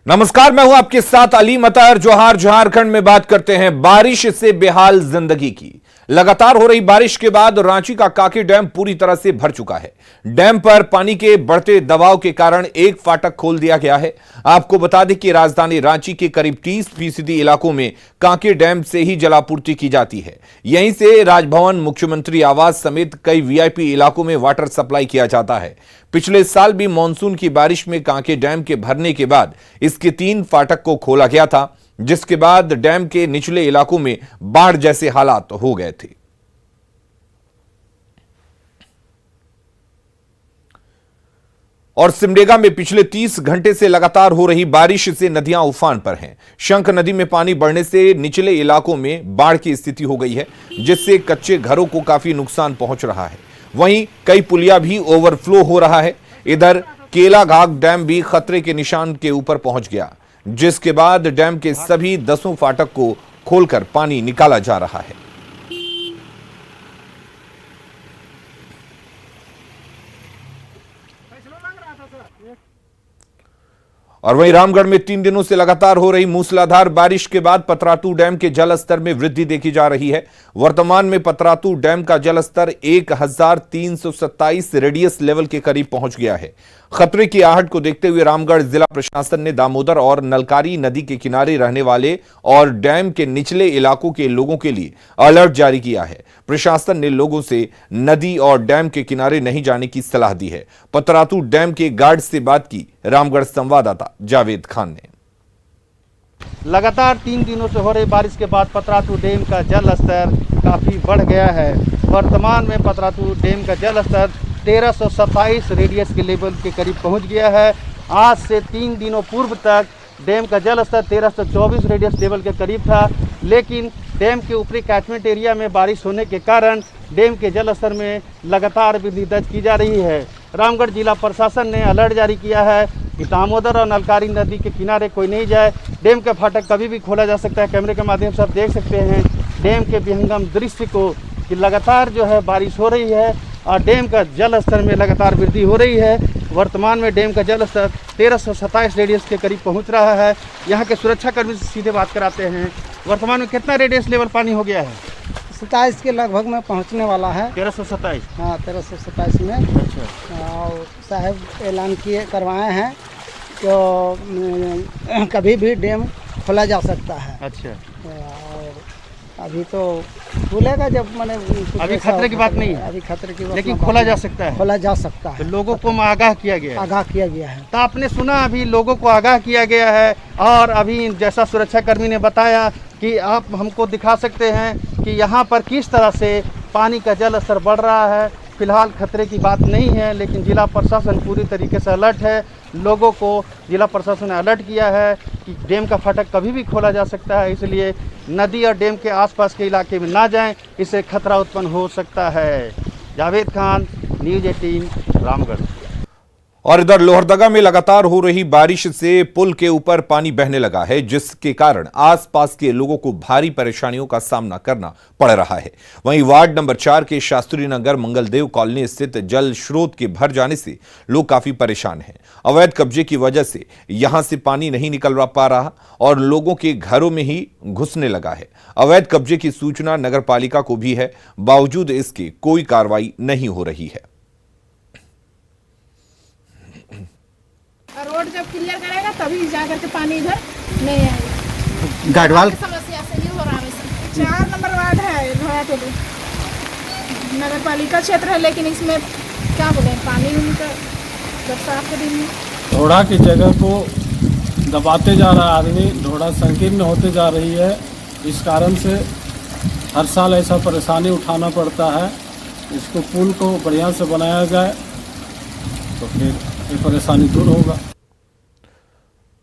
नमस्कार, मैं हूं आपके साथ अली मतार। जोहार। झारखंड में बात करते हैं बारिश से बेहाल जिंदगी की। लगातार हो रही बारिश के बाद रांची का काके डैम पूरी तरह से भर चुका है। डैम पर पानी के बढ़ते दबाव के कारण एक फाटक खोल दिया गया है। आपको बता दें कि राजधानी रांची के करीब 30% इलाकों में काके डैम से ही जलापूर्ति की जाती है। यहीं से राजभवन, मुख्यमंत्री आवास समेत कई वीआईपी इलाकों में वाटर सप्लाई किया जाता है। पिछले साल भी मानसून की बारिश में कांके डैम के भरने के बाद इसके 3 फाटक को खोला गया था, जिसके बाद डैम के निचले इलाकों में बाढ़ जैसे हालात हो गए थे। और सिमडेगा में पिछले 30 घंटे से लगातार हो रही बारिश से नदियां उफान पर हैं। शंख नदी में पानी बढ़ने से निचले इलाकों में बाढ़ की स्थिति हो गई है, जिससे कच्चे घरों को काफी नुकसान पहुंच रहा है। वहीं कई पुलिया भी ओवरफ्लो हो रहा है। इधर केलाघाट डैम भी खतरे के निशान के ऊपर पहुंच गया, जिसके बाद डैम के सभी 10 फाटक को खोलकर पानी निकाला जा रहा है। और वहीं रामगढ़ में 3 दिनों से लगातार हो रही मूसलाधार बारिश के बाद पतरातू डैम के जलस्तर में वृद्धि देखी जा रही है। वर्तमान में पतरातू डैम का जलस्तर 1327 रेडियस लेवल के करीब पहुंच गया है। खतरे की आहट को देखते हुए रामगढ़ जिला प्रशासन ने दामोदर और नलकारी नदी के किनारे रहने वाले और डैम के निचले इलाकों के लोगों के लिए अलर्ट जारी किया है। प्रशासन ने लोगों से नदी और डैम के किनारे नहीं जाने की सलाह दी है। पतरातू डैम के गार्ड से बात की रामगढ़ संवाददाता जावेद खान ने। लगातार 3 दिनों से हो रही बारिश के बाद पतरातू डैम का जल स्तर काफ़ी बढ़ गया है। वर्तमान में पतरातू डैम का जल स्तर 1327 रेडियस के लेवल के करीब पहुंच गया है। आज से 3 दिनों पूर्व तक डैम का जल स्तर 1324 रेडियस लेवल के करीब था, लेकिन डैम के ऊपरी कैचमेंट एरिया में बारिश होने के कारण डैम के जल स्तर में लगातार वृद्धि दर्ज की जा रही है। रामगढ़ जिला प्रशासन ने अलर्ट जारी किया है कि दामोदर और नलकारी नदी के किनारे कोई नहीं जाए। डैम का फाटक कभी भी खोला जा सकता है। कैमरे के माध्यम से आप देख सकते हैं डैम के विहंगम दृश्य को कि लगातार जो है बारिश हो रही है और डैम का जल स्तर में लगातार वृद्धि हो रही है। वर्तमान में डैम का जल स्तर 1327 रेडियस के करीब पहुंच रहा है। यहाँ के सुरक्षाकर्मी से सीधे बात कराते हैं। वर्तमान में कितना रेडियस लेवल पानी हो गया है? 27 के लगभग में पहुंचने वाला है। 1327? हाँ, 1327 में। अच्छा। और साहब ऐलान करवाए हैं तो कभी भी डैम खोला जा सकता है। अच्छा। और अभी तो खुलेगा जब मैंने अभी खतरे की बात नहीं है। अभी खतरे की बात, लेकिन खोला जा सकता है। खोला जा सकता तो है। लोगों को आगाह किया गया है। आगाह किया गया है। तो आपने सुना अभी लोगों को आगाह किया गया है। और अभी जैसा सुरक्षाकर्मी ने बताया कि आप हमको दिखा सकते हैं कि यहाँ पर किस तरह से पानी का जल स्तर बढ़ रहा है। फिलहाल खतरे की बात नहीं है, लेकिन जिला प्रशासन पूरी तरीके से अलर्ट है। लोगों को जिला प्रशासन ने अलर्ट किया है कि डैम का फाटक कभी भी खोला जा सकता है, इसलिए नदी और डैम के आसपास के इलाके में ना जाएं, इससे खतरा उत्पन्न हो सकता है। जावेद खान, न्यूज़ 18, रामगढ़। और इधर लोहरदगा में लगातार हो रही बारिश से पुल के ऊपर पानी बहने लगा है, जिसके कारण आसपास के लोगों को भारी परेशानियों का सामना करना पड़ रहा है। वहीं वार्ड नंबर 4 के शास्त्री नगर मंगलदेव कॉलोनी स्थित जल स्रोत के भर जाने से लोग काफी परेशान हैं। अवैध कब्जे की वजह से यहां से पानी नहीं निकल पा रहा और लोगों के घरों में ही घुसने लगा है। अवैध कब्जे की सूचना नगर पालिका को भी है, बावजूद इसके कोई कार्रवाई नहीं हो रही है। रोड जब क्लियर करेगा तभी जाकर के पानी इधर नहीं आएगा। गाडवाल समस्या से ही हो रहा है। 4 नंबर वार्ड है धोया टोली, नगर पालिका क्षेत्र है, लेकिन इसमें क्या बोले पानी उनका बरसात के दिन में ढोड़ा की जगह को दबाते जा रहा है आदमी, ढोड़ा संकीर्ण होते जा रही है। इस कारण से हर साल ऐसा परेशानी उठाना पड़ता है। इसको पुल को बढ़िया से बनाया जाए तो फिर ये परेशानी दूर होगा।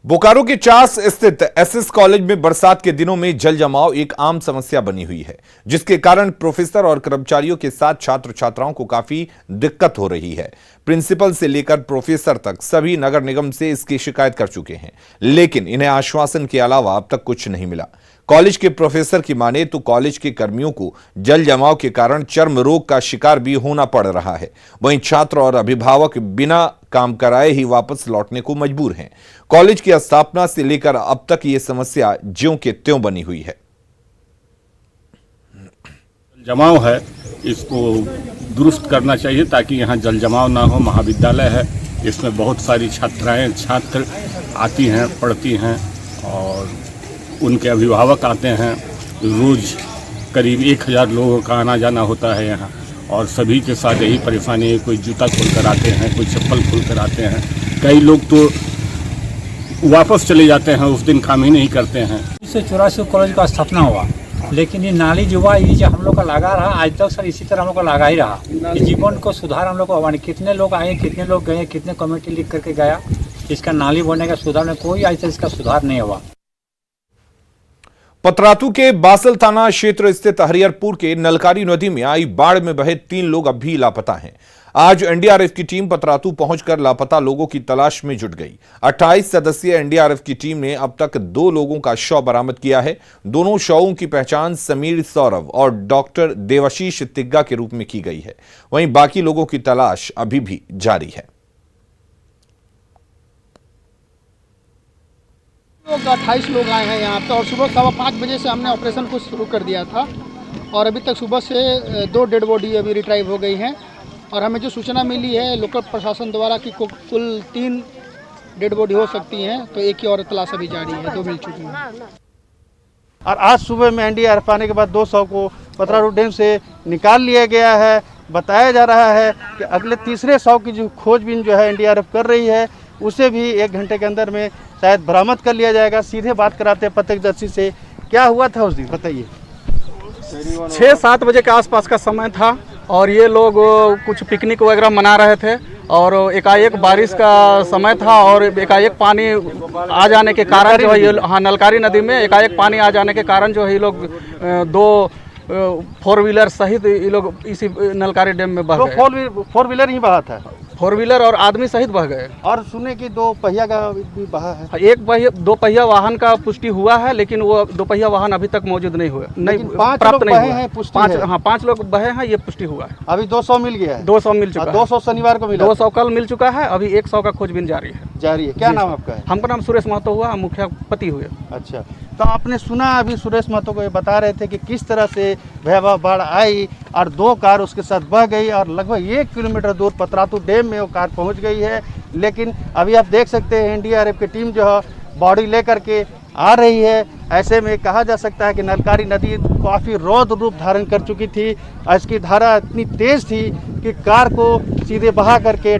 बोकारो के चास स्थित एसएस कॉलेज में बरसात के दिनों में जल जमाव एक आम समस्या बनी हुई है, जिसके कारण प्रोफेसर और कर्मचारियों के साथ छात्र छात्राओं को काफी दिक्कत हो रही है। प्रिंसिपल से लेकर प्रोफेसर तक सभी नगर निगम से इसकी शिकायत कर चुके हैं, लेकिन इन्हें आश्वासन के अलावा अब तक कुछ नहीं मिला। कॉलेज के प्रोफेसर की माने तो कॉलेज के कर्मियों को जल जमाव के कारण चर्म रोग का शिकार भी होना पड़ रहा है। वहीं छात्र और अभिभावक बिना काम कराए ही वापस लौटने को मजबूर हैं। कॉलेज की स्थापना से लेकर अब तक ये समस्या ज्यों के त्यों बनी हुई है। जमाव है, इसको दुरुस्त करना चाहिए ताकि यहाँ जल जमाव ना हो। महाविद्यालय है, इसमें बहुत सारी छात्राएं छात्र आती हैं, पढ़ती हैं और उनके अभिभावक आते हैं। रोज़ करीब 1000 लोगों का आना जाना होता है यहाँ, और सभी के साथ यही परेशानी है। कोई जूता खोल कर आते हैं, कोई चप्पल खोल कर आते हैं, कई लोग तो वापस चले जाते हैं, उस दिन काम ही नहीं करते हैं। 1984 कॉलेज का स्थापना हुआ, लेकिन ये नाली जो हुआ ये जो हम लोग का लगा रहा आज तक सर, इसी तरह हम लोग का लगा ही रहा। इस जीवन को सुधार हम लोग को हमारे कितने लोग आए, कितने लोग गए, कितने कमेटी लिख करके गया, इसका नाली बनने का सुधार में कोई आज तक इसका सुधार नहीं हुआ। पतरातू के बासल थाना क्षेत्र स्थित हरिहरपुर के नलकारी नदी में आई बाढ़ में बहे 3 लोग अब भी लापता हैं। आज एनडीआरएफ की टीम पतरातू पहुंचकर लापता लोगों की तलाश में जुट गई। 28 सदस्यीय एनडीआरएफ की टीम ने अब तक 2 लोगों का शव बरामद किया है। दोनों शवों की पहचान समीर सौरभ और डॉक्टर देवाशीष तिग्गा के रूप में की गई है। वहीं बाकी लोगों की तलाश अभी भी जारी है। 28 लोग आए हैं यहाँ पे, और सुबह 5:15 बजे से हमने ऑपरेशन को शुरू कर दिया था, और अभी तक सुबह से 2 डेड बॉडी अभी रिट्राइव हो गई हैं। और हमें जो सूचना मिली है लोकल प्रशासन द्वारा कि कुल 3 डेड बॉडी हो सकती हैं, तो एक ही और तलाश अभी जारी है, 2 मिल चुकी हैं। और आज सुबह में एनडीआरएफ आने के बाद 200 को पतरातू डैम से निकाल लिया गया है। बताया जा रहा है कि अगले तीसरे 100 की जो खोजबीन जो है एनडीआरएफ कर रही है, उसे भी 1 घंटे के अंदर में शायद बरामद कर लिया जाएगा। सीधे बात कराते हैं प्रत्यक्षदर्शी से, क्या हुआ था उस दिन बताइए। 6-7 बजे के आसपास का समय था, और ये लोग कुछ पिकनिक वगैरह मना रहे थे, और एकाएक बारिश का समय था, और एकाएक पानी आ जाने के कारण जो है ये नलकारी नदी में एकाएक पानी आ जाने के कारण जो है ये लोग 2 4 व्हीलर सहित ये लोग इसी नलकारी डैम में बह गए। 4 व्हीलर ही बहा था, 4 व्हीलर और आदमी सहित बह गए। और सुने कि 2 पहिया का भी बहा है। 2 पहिया वाहन का पुष्टि हुआ है, लेकिन वो 2 पहिया वाहन अभी तक मौजूद नहीं हुआ, नहीं प्राप्त नहीं हुआ है। 5 लोग बहे हैं, ये पुष्टि हुआ है। अभी 200 मिल गया है, 200 मिल चुका है। 200 शनिवार को मिला, 200 कल मिल चुका है। अभी 100 का खोजबीन जारी है। क्या नाम आपका है? हमका नाम सुरेश महतो हुआ, मुखिया पति हुए। अच्छा, तो आपने सुना अभी सुरेश महतो को ये बता रहे थे कि किस तरह से भयावह बाढ़ आई और 2 कार उसके साथ बह गई, और लगभग 1 किलोमीटर दूर पतरातू डैम में वो कार पहुंच गई है। लेकिन अभी आप देख सकते हैं एनडीआरएफ की टीम जो है बॉडी लेकर के आ रही है। ऐसे में कहा जा सकता है कि नलकारी नदी काफ़ी रौद्र रूप धारण कर चुकी थी। इसकी धारा इतनी तेज़ थी कि कार को सीधे बहा करके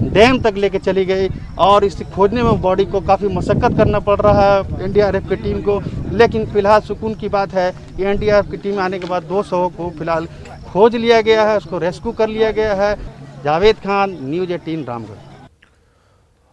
डैम तक लेके चली गई, और इसे खोजने में बॉडी को काफ़ी मशक्क़त करना पड़ रहा है एनडीआरएफ की टीम को। लेकिन फिलहाल सुकून की बात है कि एनडीआरएफ की टीम आने के बाद 200 को फिलहाल खोज लिया गया है, उसको रेस्क्यू कर लिया गया है। जावेद खान, न्यूज़ 18 रामगढ़।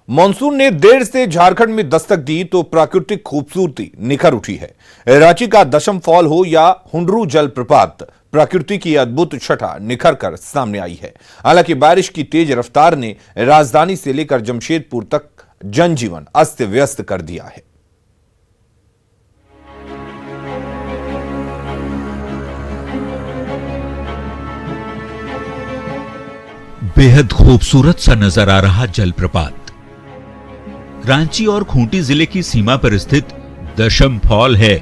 मॉनसून ने देर से झारखंड में दस्तक दी तो प्राकृतिक खूबसूरती निखर उठी है। रांची का दशम फॉल हो या हुंडरू जलप्रपात, प्रकृति की अद्भुत छटा निखर कर सामने आई है। हालांकि बारिश की तेज रफ्तार ने राजधानी से लेकर जमशेदपुर तक जनजीवन अस्त व्यस्त कर दिया है। बेहद खूबसूरत सा नजर आ रहा जलप्रपात रांची और खूंटी जिले की सीमा पर स्थित दशम फॉल है।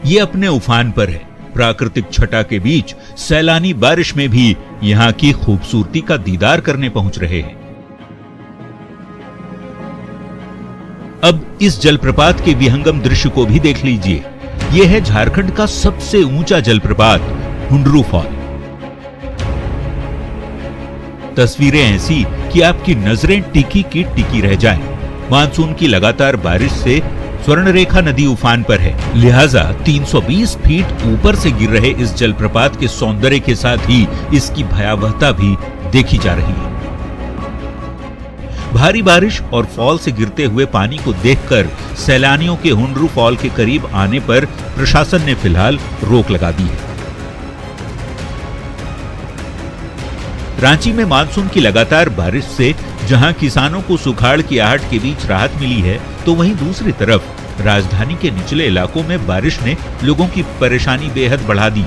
ये अपने उफान पर है। प्राकृतिक छटा के बीच सैलानी बारिश में भी यहाँ की खूबसूरती का दीदार करने पहुंच रहे हैं। अब इस जलप्रपात के विहंगम दृश्य को भी देख लीजिए। यह है झारखंड का सबसे ऊंचा जलप्रपात हुंडरू फॉल। तस्वीरें ऐसी कि आपकी नजरें टिकी की टिकी रह जाएं। मानसून की लगातार बारिश से स्वर्णरेखा नदी उफान पर है, लिहाजा 320 फीट ऊपर से गिर रहे इस जलप्रपात के सौंदर्य के साथ ही इसकी भयावहता भी देखी जा रही है। भारी बारिश और फॉल से गिरते हुए पानी को देखकर सैलानियों के हुंडरू फॉल के करीब आने पर प्रशासन ने फिलहाल रोक लगा दी है। रांची में मानसून की लगातार बारिश से जहां किसानों को सुखाड़ की आहट के बीच राहत मिली है, तो वहीं दूसरी तरफ राजधानी के निचले इलाकों में बारिश ने लोगों की परेशानी बेहद बढ़ा दी।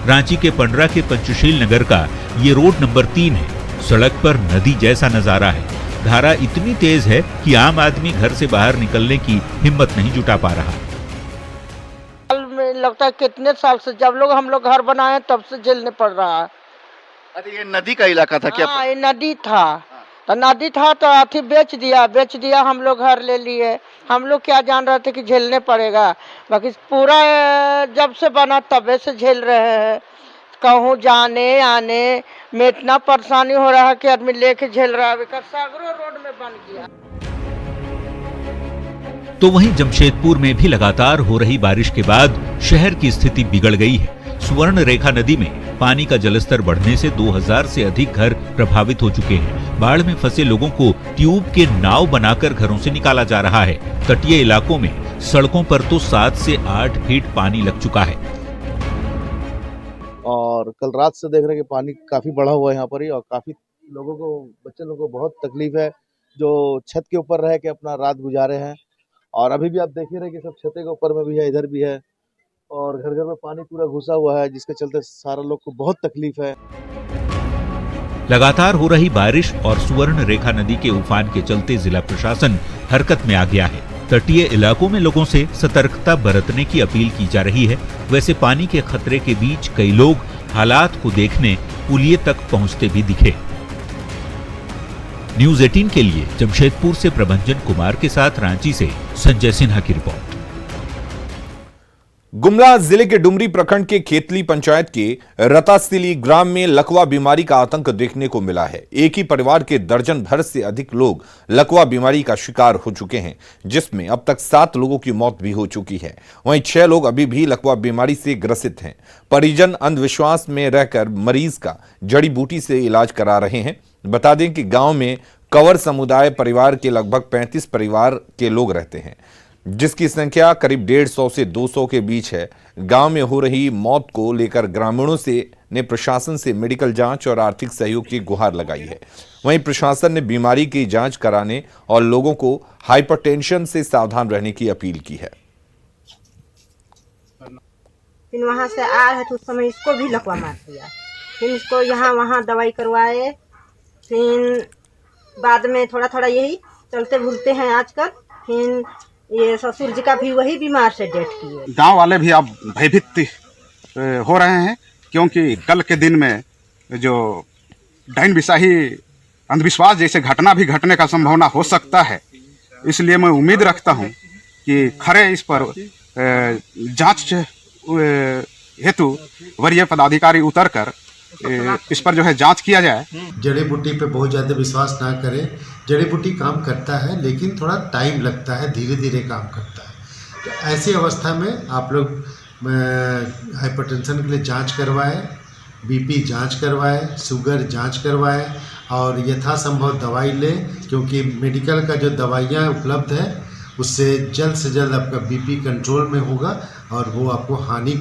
रांची के पंडरा के पंचशील नगर का ये रोड नंबर 3 है। सड़क पर नदी जैसा नजारा है। धारा इतनी तेज है कि आम आदमी घर से बाहर निकलने की हिम्मत नहीं जुटा पा रहा। लगता है कितने साल से जब हम लोग घर बनाए तब से झेलने पड़ रहा है। अरे ये नदी का इलाका था क्या? हाँ, ये नदी था। तो नदी था तो अथी बेच दिया, हम लोग घर ले लिए। हम लोग क्या जान रहे थे कि झेलने पड़ेगा, बाकी पूरा जब से बना तबे से झेल रहे हैं। कहूँ जाने आने में इतना परेशानी हो रहा है कि आदमी लेके झेल रहा है। सागरो रोड में बन गया। तो वहीं जमशेदपुर में भी लगातार हो रही बारिश के बाद शहर की स्थिति बिगड़ गई है। सुवर्ण रेखा नदी में पानी का जलस्तर बढ़ने से 2000 से अधिक घर प्रभावित हो चुके हैं। बाढ़ में फंसे लोगों को ट्यूब के नाव बनाकर घरों से निकाला जा रहा है। तटीय इलाकों में सड़कों पर तो 7 से 8 फीट पानी लग चुका है। और कल रात से देख रहे हैं कि पानी काफी बढ़ा हुआ है यहाँ पर ही, और काफी लोगों को, बच्चे लोगों को बहुत तकलीफ है जो छत के ऊपर रह के अपना रात गुजारे हैं। और अभी भी आप देख ही रहे कि सब छतें के ऊपर में भी है, इधर भी है, और घर घर में पानी पूरा घुसा हुआ है, जिसके चलते सारा लोग को बहुत तकलीफ है। लगातार हो रही बारिश और सुवर्ण रेखा नदी के उफान के चलते जिला प्रशासन हरकत में आ गया है। तटीय इलाकों में लोगों से सतर्कता बरतने की अपील की जा रही है। वैसे पानी के खतरे के बीच कई लोग हालात को देखने पुलिये तक पहुंचते भी दिखे। न्यूज़ 18 के लिए जमशेदपुर से प्रभंजन कुमार के साथ रांची से संजय सिन्हा की रिपोर्ट। गुमला जिले के डुमरी प्रखंड के खेतली पंचायत के रतासिली ग्राम में लकवा बीमारी का आतंक देखने को मिला है। एक ही परिवार के दर्जन भर से अधिक लोग लकवा बीमारी का शिकार हो चुके हैं, जिसमें अब तक 7 लोगों की मौत भी हो चुकी है। वहीं 6 लोग अभी भी लकवा बीमारी से ग्रसित हैं। परिजन अंधविश्वास में रहकर मरीज का जड़ी बूटी से इलाज करा रहे हैं। बता दें कि गांव में कंवर समुदाय परिवार के लगभग 35 परिवार के लोग रहते हैं, जिसकी संख्या करीब 150 से 200 के बीच है। गांव में हो रही मौत को लेकर ग्रामीणों ने प्रशासन से मेडिकल जांच और आर्थिक सहयोग की गुहार लगाई है। वहीं प्रशासन ने बीमारी की जांच कराने और लोगों को हाइपरटेंशन से सावधान रहने की अपील की है। फिर वहां से आ रहे तो उस समय इसको भी लकवा मार दिया, फिर इसको यहाँ वहाँ दवाई करवाए, फिर बाद में थोड़ा थोड़ा यही चलते भूलते हैं आजकल। फिर ये ससुर जी का भी वही बीमार से डेथ किए। गांव वाले भी अब भयभीत हो रहे हैं, क्योंकि कल के दिन में जो डाइन बिसाही अंधविश्वास जैसे घटना भी घटने का संभावना हो सकता है। इसलिए मैं उम्मीद रखता हूं कि खरे इस पर जांच हेतु वरीय पदाधिकारी उतरकर इस पर जो है जांच किया जाए। जड़ी बूटी पे बहुत ज़्यादा विश्वास ना करें। जड़ी बूटी काम करता है, लेकिन थोड़ा टाइम लगता है, धीरे धीरे काम करता है। तो ऐसी अवस्था में आप लोग हाइपरटेंशन के लिए जांच करवाएं, बीपी जांच करवाएं, शुगर जांच करवाएं और यथासंभव दवाई लें, क्योंकि मेडिकल का जो दवाइयाँ उपलब्ध है उससे जल्द से जल्द आपका बीपी कंट्रोल में होगा और वो आपको हानि